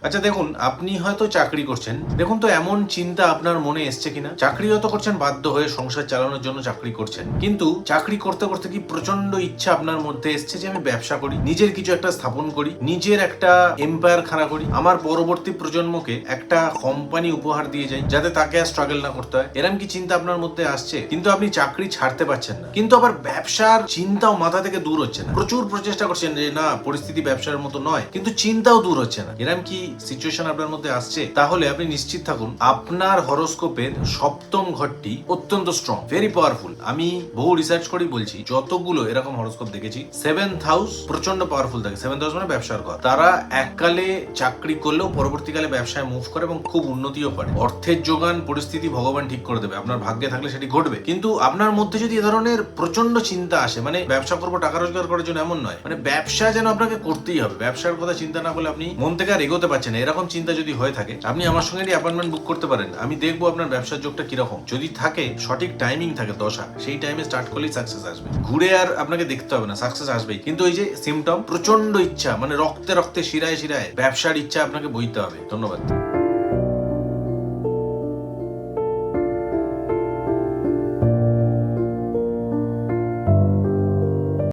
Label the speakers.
Speaker 1: আচ্ছা দেখুন, আপনি হয়তো চাকরি করছেন, দেখুন তো এমন চিন্তা আপনার মনে এসছে কিনা, চাকরি হয়তো করছেন বাধ্য হয়ে, সংসার চালানোর জন্য চাকরি করছেন, কিন্তু চাকরি করতে করতে কি প্রচন্ড ইচ্ছা আপনার মধ্যে এসছে যে আমি ব্যবসা করি, নিজের কিছু একটা স্থাপন করি, নিজের একটা এম্পায়ার খাড়া করি, আমার পরবর্তী প্রজন্মকে একটা কোম্পানি উপহার দিয়ে যাই যাতে তাকে আর স্ট্রাগল না করতে হয়। এরকম কি চিন্তা আপনার মধ্যে আসছে? কিন্তু আপনি চাকরি ছাড়তে পারছেন না, কিন্তু আবার ব্যবসার চিন্তাও মাথা থেকে দূর হচ্ছে না, প্রচুর প্রচেষ্টা করছেন যে না পরিস্থিতি ব্যবসার মতো নয়, কিন্তু চিন্তাও দূর হচ্ছে না। এরকম কি সিচুয়েশন আপনার মধ্যে আসছে? তাহলে আপনি নিশ্চিত থাকুন আপনার হরোস্কোপের সপ্তম ঘরটি অত্যন্ত স্ট্রং, ভেরি পাওয়ারফুল। আমি বহু রিসার্চ করেই বলছি, যতগুলো এরকম হরোস্কোপ দেখেছি, 7th হাউস প্রচন্ড পাওয়ারফুল থাকে। 7th হাউস মানে ব্যবসার ঘর। তারা এককালে চাকরি করলেও পরবর্তীকালে ব্যবসায় মুভ করে এবং খুব উন্নতিও করে। অর্থের যোগান পরিস্থিতি ভগবান ঠিক করে দেবে, আপনার ভাগ্যে থাকলে সেটি ঘটবে। কিন্তু আপনার মধ্যে যদি এ ধরনের প্রচন্ড চিন্তা আসে, মানে ব্যবসা করবো টাকা রোজগার করার জন্য, এমন নয়, মানে ব্যবসা যেন আপনাকে করতেই হবে, ব্যবসার কথা চিন্তা না করলে আপনি মন থেকে আর এগোতে পারছেন না, এরকম চিন্তা যদি হয়ে থাকে, আপনি আমার সঙ্গে অ্যাপয়েন্টমেন্ট বুক করতে পারেন। আমি দেখবো আপনার ব্যবসার যোগটা কিরকম। যদি থাকে, সঠিক টাইমিং থাকে দশা, সেই টাইমে স্টার্ট করলেই সাকসেস আসবে। ঘুরে আর আপনাকে দেখতে হবে না, সাকসেস আসবেই। কিন্তু এই যে সিমটম, প্রচন্ড ইচ্ছা, মানে রক্তে রক্তে শিরায় শিরায় ব্যবসার ইচ্ছা আপনাকে বইতে হবে। ধন্যবাদ।